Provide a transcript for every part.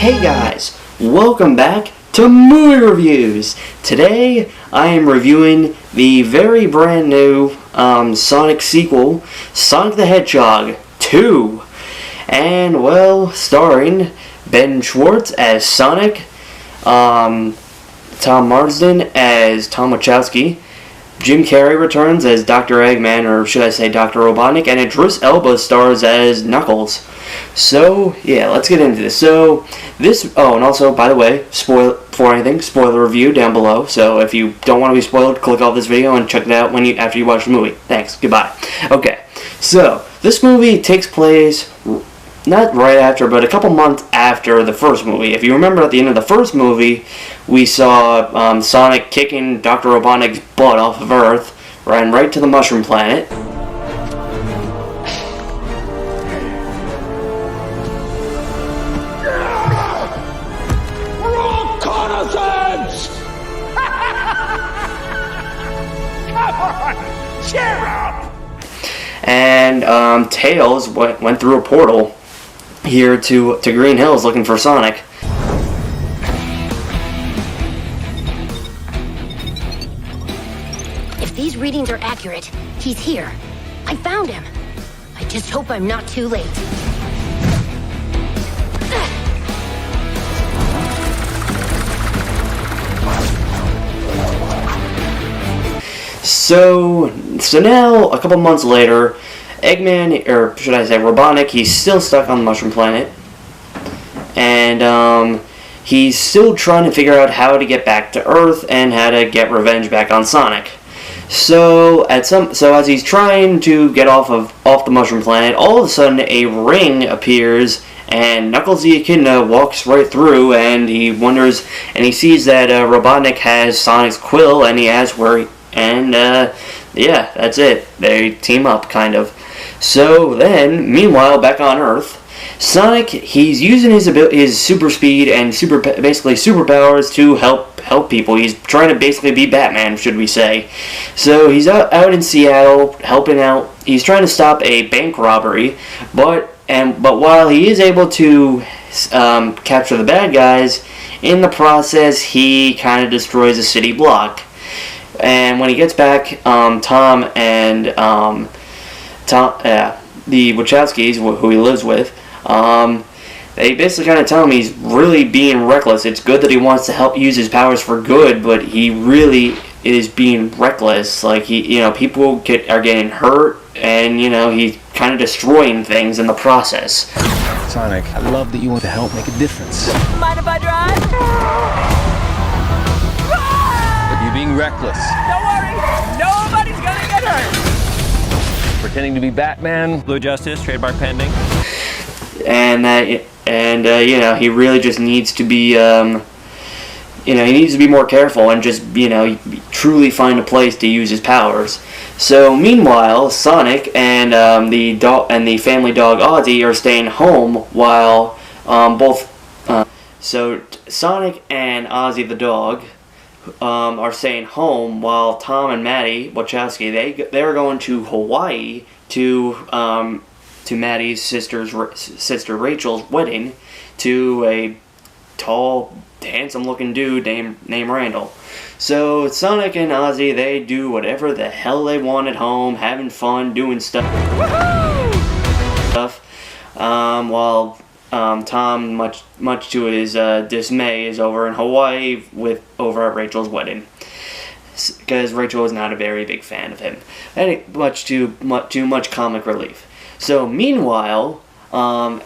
Hey guys, welcome back to Movie Reviews. Today I am reviewing the very brand new Sonic sequel, Sonic the Hedgehog 2. And well, starring Ben Schwartz as Sonic, Tom Marsden as Tom Wachowski, Jim Carrey returns as Dr. Eggman, or should I say Dr. Robotnik, and Idris Elba stars as Knuckles. So, yeah, let's get into this. So, and also, by the way, spoiler review down below. So, if you don't want to be spoiled, click off this video and check it out after you watch the movie. Thanks, goodbye. Okay, so, this movie takes place not right after, but a couple months after the first movie. If you remember at the end of the first movie, we saw Sonic kicking Dr. Robotnik's butt off of Earth, ran right to the Mushroom Planet. We're all connoisseurs! Come on, cheer up! And Tails went through a portal here to Green Hills looking for Sonic. If these readings are accurate, he's here. I found him. I just hope I'm not too late. So now, a couple months later, Eggman, or should I say Robotnik, he's still stuck on the Mushroom Planet. And he's still trying to figure out how to get back to Earth and how to get revenge back on Sonic. So as he's trying to get off the Mushroom Planet, all of a sudden a ring appears and Knuckles the Echidna walks right through, and he wonders, and he sees that Robotnik has Sonic's quill, and he asks where, yeah, that's it. They team up, kind of. So then, meanwhile, back on Earth, Sonic, he's using his super speed and basically superpowers to help people. He's trying to basically be Batman, should we say. So he's out in Seattle helping out. He's trying to stop a bank robbery, but while he is able to capture the bad guys, in the process he kind of destroys a city block. And when he gets back, Tom and the Wachowskis, who he lives with, they basically kind of tell him he's really being reckless. It's good that he wants to use his powers for good, but he really is being reckless. Like, people are getting hurt, and, he's kind of destroying things in the process. Sonic, I love that you want to help make a difference. Mind if I drive? But you're being reckless. Don't worry, nobody's gonna get hurt. Pretending to be Batman. Blue Justice, trademark pending. And he really just needs to be, he needs to be more careful and just, truly find a place to use his powers. So meanwhile, Sonic and the family dog Ozzy are staying home while so Sonic and Ozzy the dog are staying home while Tom and Maddie Wachowski they're going to Hawaii to Maddie's sister Rachel's wedding to a tall, handsome-looking dude named Randall. So Sonic and Ozzy, they do whatever the hell they want at home, having fun, doing stuff. While Tom, much to his dismay, is over in Hawaii over at Rachel's wedding, because Rachel was not a very big fan of him. Much too much comic relief. So meanwhile, one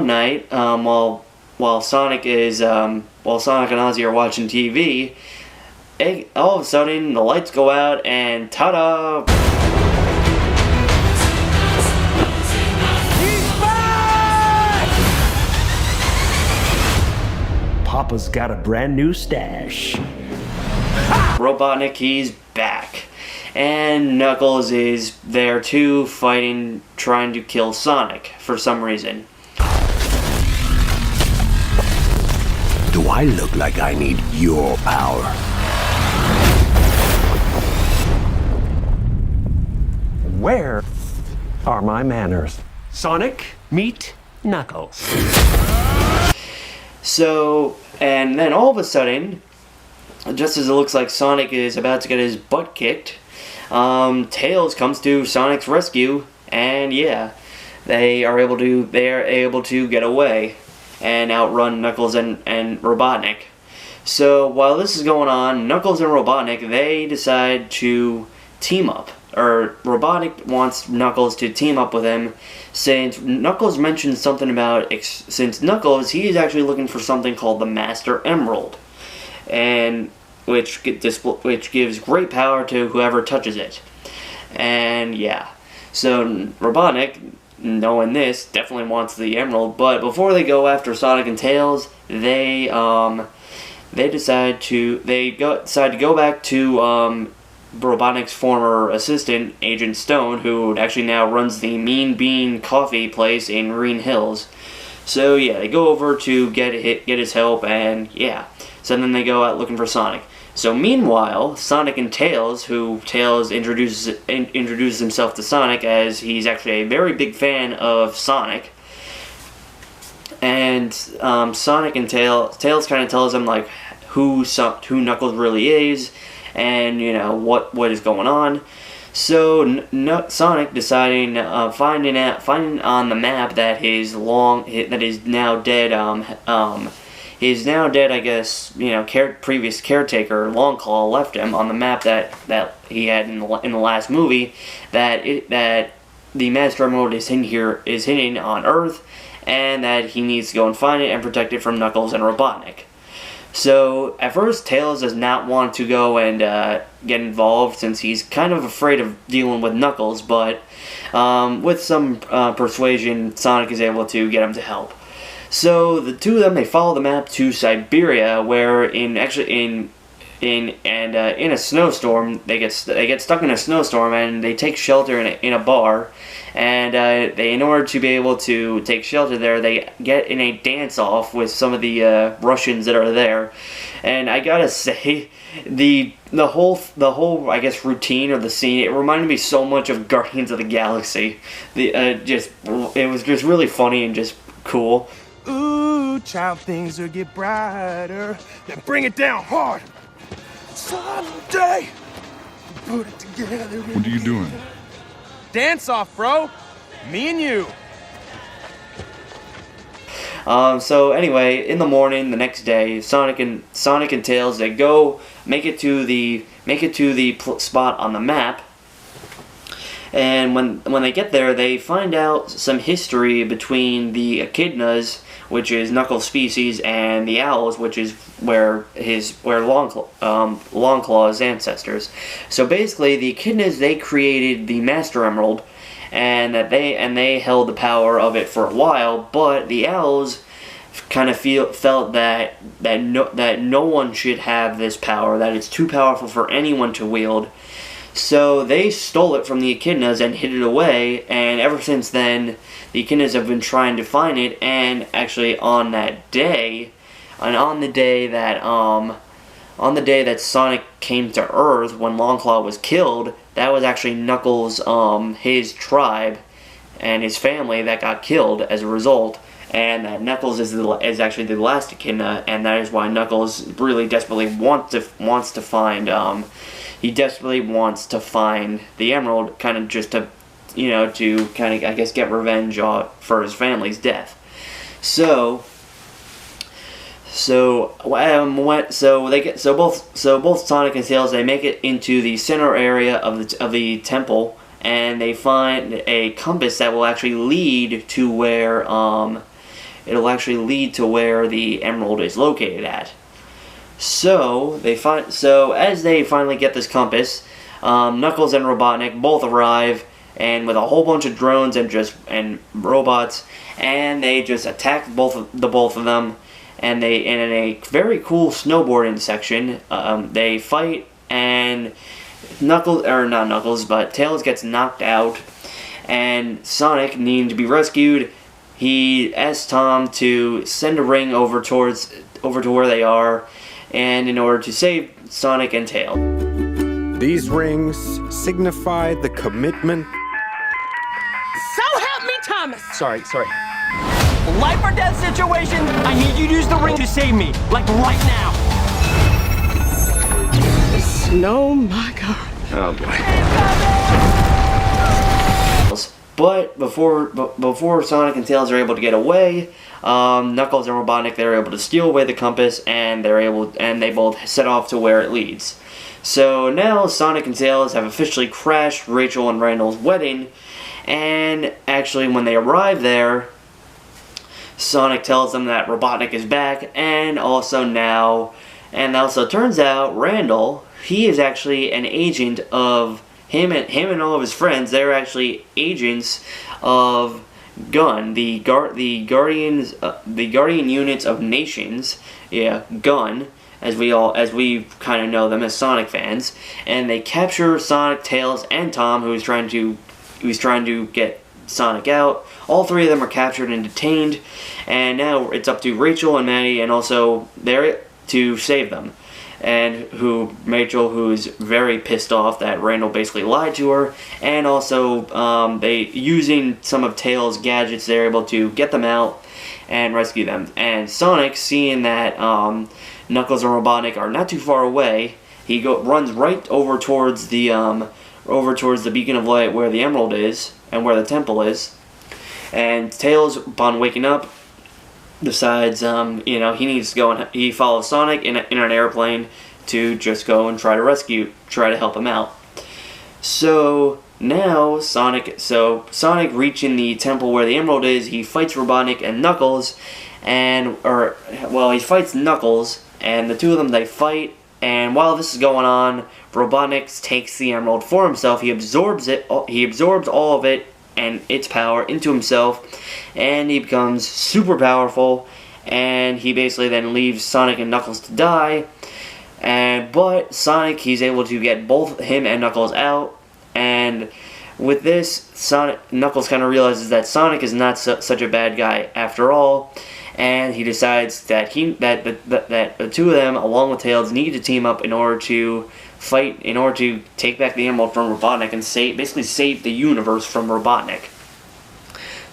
night, while Sonic and Ozzy are watching TV, all of a sudden the lights go out and ta-da! Papa's got a brand new stash. Robotnik, he's back. And Knuckles is there too, trying to kill Sonic for some reason. Do I look like I need your power? Where are my manners? Sonic, meet Knuckles. So, and then all of a sudden, just as it looks like Sonic is about to get his butt kicked, Tails comes to Sonic's rescue, and yeah, they are able to get away and outrun Knuckles and Robotnik. So while this is going on, Knuckles and Robotnik, they decide to team up. Or Robotnik wants Knuckles to team up with him, since Knuckles mentioned something about, since Knuckles, he is actually looking for something called the Master Emerald, and which gives great power to whoever touches it. And yeah, so Robotnik, knowing this, definitely wants the emerald. But before they go after Sonic and Tails, they decide to go back to Robotnik's former assistant, Agent Stone, who actually now runs the Mean Bean coffee place in Green Hills. So yeah, they go over to get his help, and yeah, so then they go out looking for Sonic. So meanwhile, Sonic and Tails, who Tails introduces himself to Sonic as he's actually a very big fan of Sonic, and Sonic and Tails kind of tells him like who Knuckles really is, and you know what is going on. So Sonic deciding finding on the map that his now dead, I guess, you know, previous caretaker Longclaw left him on the map that he had in the last movie, that the Master Emerald is hidden on Earth, and that he needs to go and find it and protect it from Knuckles and Robotnik. So at first, Tails does not want to go and get involved, since he's kind of afraid of dealing with Knuckles, but with some persuasion, Sonic is able to get him to help. So the two of them, they follow the map to Siberia, where in a snowstorm, they get stuck in a snowstorm, and they take shelter in a bar, and in order to be able to take shelter there, they get in a dance off with some of the Russians that are there, and I gotta say, the whole I guess routine or the scene, it reminded me so much of Guardians of the Galaxy. It was just really funny and just cool. Ooh, child, things will get brighter. Then bring it down hard. Someday, put it together. What are you doing? Dance off, bro. Me and you. So anyway, in the morning, the next day, Sonic and Tails, they go make it to the spot on the map. And when they get there, they find out some history between the echidnas, which is Knuckles' species, and the owls, which is where Longclaw's ancestors. So basically, the echidnas, they created the Master Emerald, and they held the power of it for a while. But the owls kind of felt that no one should have this power, that it's too powerful for anyone to wield. So they stole it from the echidnas and hid it away, and ever since then, the echidnas have been trying to find it. And actually, on the day that Sonic came to Earth, when Longclaw was killed, that was actually Knuckles' his tribe and his family that got killed as a result. And that Knuckles is actually the last echidna, and that is why Knuckles really desperately wants to find. He desperately wants to find the emerald, kind of just to, you know, to kind of, I guess, get revenge for his family's death. So both Sonic and Tails, they make it into the center area of the temple, and they find a compass that will actually lead to where the emerald is located at. So as they finally get this compass, Knuckles and Robotnik both arrive, and with a whole bunch of drones and robots, and they just attack both of them, and in a very cool snowboarding section, they fight, and Tails gets knocked out, and Sonic, needing to be rescued, he asks Tom to send a ring over to where they are, and in order to save Sonic and Tails. These rings signify the commitment. So help me, Thomas! Sorry. life or death situation. I need you to use the ring to save me, like right now. No, my God. Oh boy. But before Sonic and Tails are able to get away, Knuckles and Robotnik, they're able to steal away the compass, and they both set off to where it leads. So now Sonic and Tails have officially crashed Rachel and Randall's wedding, and actually when they arrive there, Sonic tells them that Robotnik is back, and also turns out Randall, he is actually an agent of him and all of his friends. They're actually agents of Gun, the guardian units of nations. Yeah, Gun, as we kind of know them as Sonic fans, and they capture Sonic, Tails, and Tom, who's trying to get Sonic out. All three of them are captured and detained, and now it's up to Rachel and Maddie, and also there to save them. And Rachel, who's very pissed off that Randall basically lied to her, and also using some of Tails' gadgets, they're able to get them out and rescue them. And Sonic, seeing that Knuckles and Robotnik are not too far away, he runs right over towards the beacon of light where the emerald is and where the temple is. And Tails, upon waking up, decides, he needs to go, and he follows Sonic in an airplane to just go and try to help him out. So now Sonic reaching the temple where the emerald is, he fights Robotnik and Knuckles, he fights Knuckles, and the two of them, they fight, and while this is going on, Robotnik takes the emerald for himself. He absorbs all of it and its power into himself, and he becomes super powerful, and he basically then leaves Sonic and Knuckles to die. But Sonic, he's able to get both him and Knuckles out, and with this, Knuckles kind of realizes that Sonic is not such a bad guy after all, and he decides that the two of them, along with Tails, need to team up in order to fight, in order to take back the emerald from Robotnik and basically save the universe from Robotnik.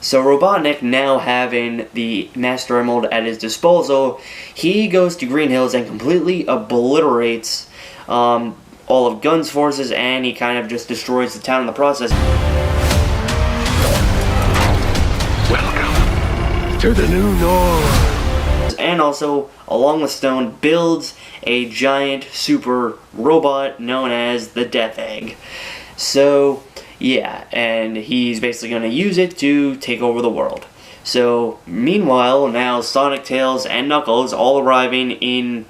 So Robotnik, now having the Master Emerald at his disposal, he goes to Green Hills and completely obliterates all of Gun's forces, and he kind of just destroys the town in the process. Welcome to the new North. And also, along with Stone, builds a giant super robot known as the Death Egg. So, yeah, and he's basically going to use it to take over the world. So, meanwhile, now Sonic, Tails, and Knuckles all arriving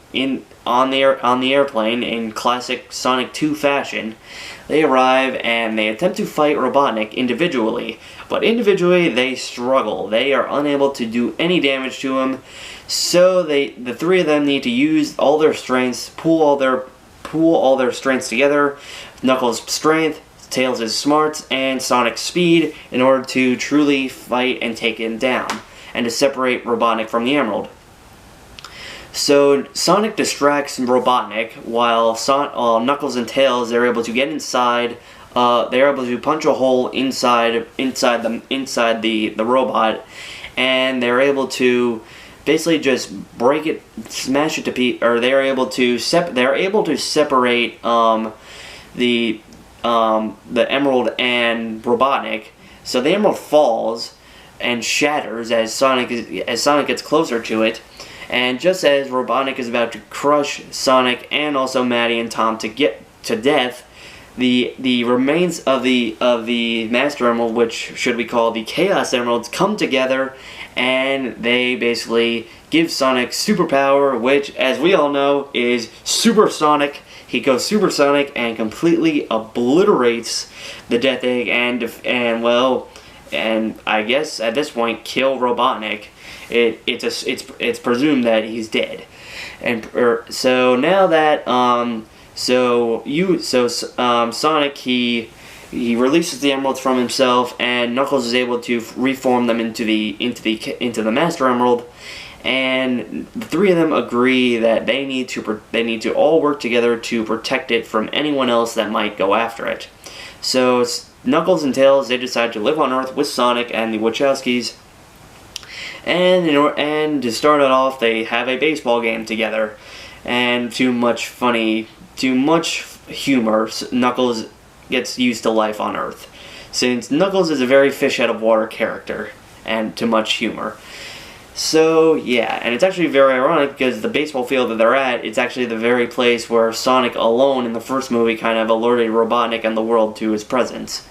on the airplane in classic Sonic 2 fashion. They arrive and they attempt to fight Robotnik individually, but individually they struggle. They are unable to do any damage to him. So the three of them need to use all their strengths, pool all their strengths together. Knuckles' strength, Tails' smarts, and Sonic's speed in order to truly fight and take him down, and to separate Robotnik from the Emerald. So Sonic distracts Robotnik while Knuckles and Tails, they're able to get inside. They're able to punch a hole inside the robot, and they're able to basically just break it, smash it to pieces. Or they're able to separate the Emerald and Robotnik. So the Emerald falls and shatters as Sonic gets closer to it. And just as Robotnik is about to crush Sonic and also Maddie and Tom to death, the remains of the Master Emerald, which should be called the Chaos Emeralds, come together, and they basically give Sonic superpower, which, as we all know, is Supersonic. He goes supersonic and completely obliterates the Death Egg and I guess at this point kill Robotnik. It's presumed that he's dead, and so now that Sonic he releases the emeralds from himself, and Knuckles is able to reform them into the Master Emerald, and the three of them agree that they need to all work together to protect it from anyone else that might go after it. So Knuckles and Tails, they decide to live on Earth with Sonic and the Wachowskis, and to start it off, they have a baseball game together, and too much humor, Knuckles gets used to life on Earth, since Knuckles is a very fish out of water character, and too much humor. So, yeah, and it's actually very ironic because the baseball field that they're at, it's actually the very place where Sonic alone in the first movie kind of alerted Robotnik and the world to his presence.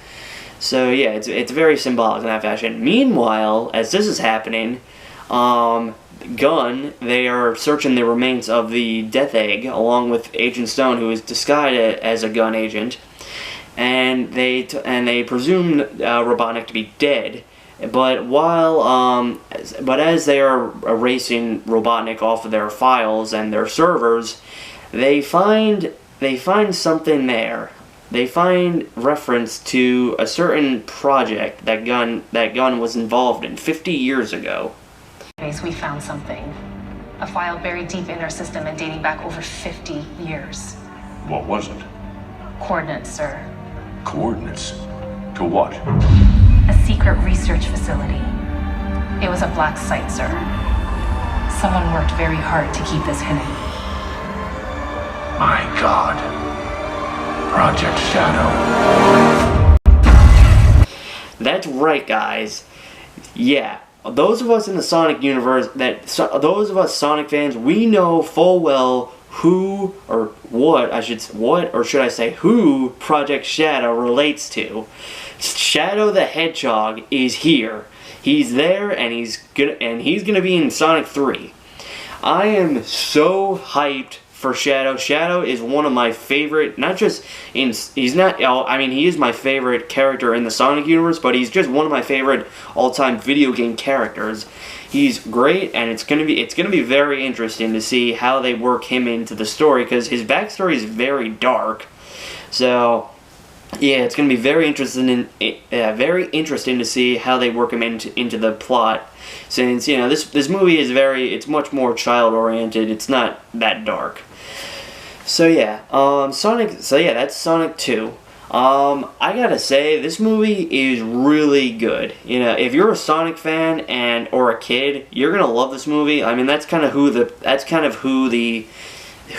So, yeah, it's very symbolic in that fashion. Meanwhile, as this is happening, Gun, they are searching the remains of the Death Egg, along with Agent Stone, who is disguised as a Gun agent, and they presume Robotnik to be dead. But as they are erasing Robotnik off of their files and their servers, they find something there. They find reference to a certain project that Gun was involved in 50 years ago. We found something. A file buried deep in our system and dating back over 50 years. What was it? Coordinates, sir. Coordinates? To what? A secret research facility. It was a black site, sir. Someone worked very hard to keep this hidden. My God. Project Shadow. That's right, guys. Yeah. Those of us in the Sonic universe, those of us Sonic fans, we know full well who who Project Shadow relates to. Shadow the Hedgehog is here. He's there, and he's gonna be in Sonic 3. I am so hyped for Shadow. Shadow is one of my favorite, he is my favorite character in the Sonic universe, but he's just one of my favorite all-time video game characters. He's great, and it's gonna be very interesting to see how they work him into the story, because his backstory is very dark. So, yeah, it's gonna be very interesting to see how they work him into the plot. Since this movie is it's much more child oriented. It's not that dark. So yeah, that's Sonic 2. I gotta say, this movie is really good. If you're a Sonic fan or a kid, you're gonna love this movie. I mean, that's kind of who the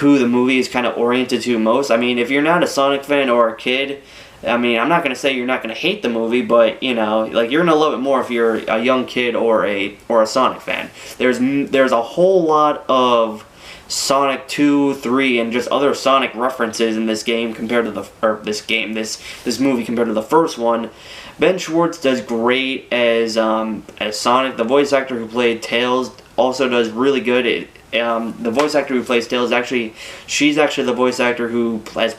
movie is kind of oriented to most. I mean, if you're not a Sonic fan or a kid, I mean, I'm not gonna say you're not gonna hate the movie, but you're gonna love it more if you're a young kid or a Sonic fan. There's a whole lot of Sonic 2, 3, and just other Sonic references in this game compared to this movie compared to the first one. Ben Schwartz does great as Sonic. The voice actor who played Tails also does really good. The voice actor who plays Tails she's actually the voice actor who has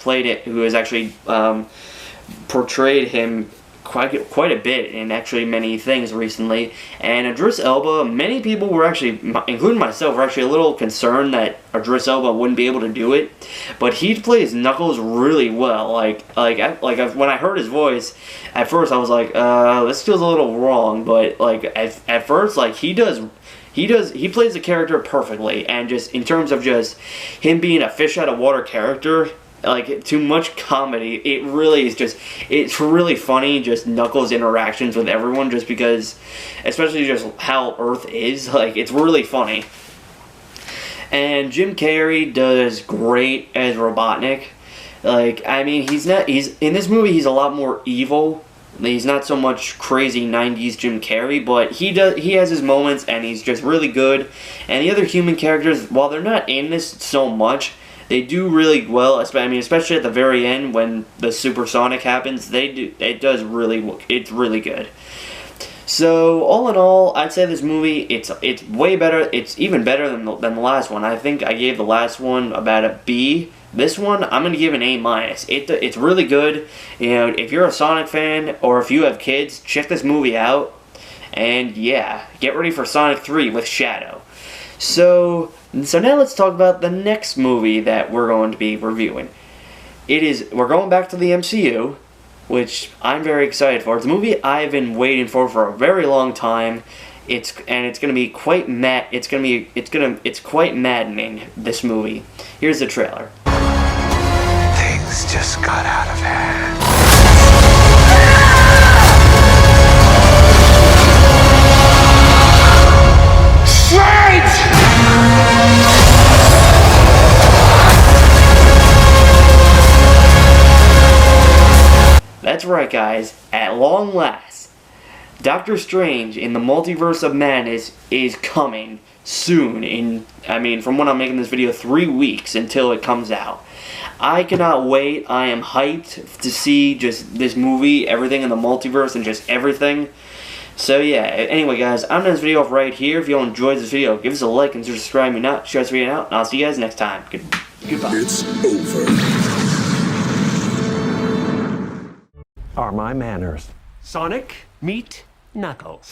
portrayed him quite a bit in actually many things recently. And Idris Elba, many people were actually, including myself, were actually a little concerned that Idris Elba wouldn't be able to do it, but he plays Knuckles really well. When I heard his voice, at first I was like, this feels a little wrong, but at first he plays the character perfectly, and just in terms of just him being a fish out of water character, too much comedy. It really is it's really funny, just Knuckles' interactions with everyone, just because, especially just how Earth is, it's really funny. And Jim Carrey does great as Robotnik. He's in this movie, he's a lot more evil. He's not so much crazy 90s Jim Carrey, but he has his moments, and he's just really good. And the other human characters, while they're not in this so much, they do really well. Especially at the very end when the Supersonic happens, it's really good. So all in all, I'd say this movie it's way better. It's even better than the last one. I think I gave the last one about a B. This one I'm gonna give an A-. It's really good. If you're a Sonic fan or if you have kids, check this movie out. And yeah, get ready for Sonic 3 with Shadow. So now let's talk about the next movie that we're going to be reviewing. We're going back to the MCU, which I'm very excited for. It's a movie I've been waiting for a very long time. It's going to be quite it's quite maddening, this movie. Here's the trailer. Things just got out of hand. That's right, guys. At long last, Doctor Strange in the Multiverse of Madness is coming soon. From when I'm making this video, 3 weeks until it comes out. I cannot wait. I am hyped to see just this movie, everything in the multiverse, and just everything. So yeah, anyway guys, I'm ending this video off right here. If you all enjoyed this video, give us a like, consider subscribing, not share this video out, and I'll see you guys next time. Goodbye. It's over. Are my manners. Sonic, meet Knuckles.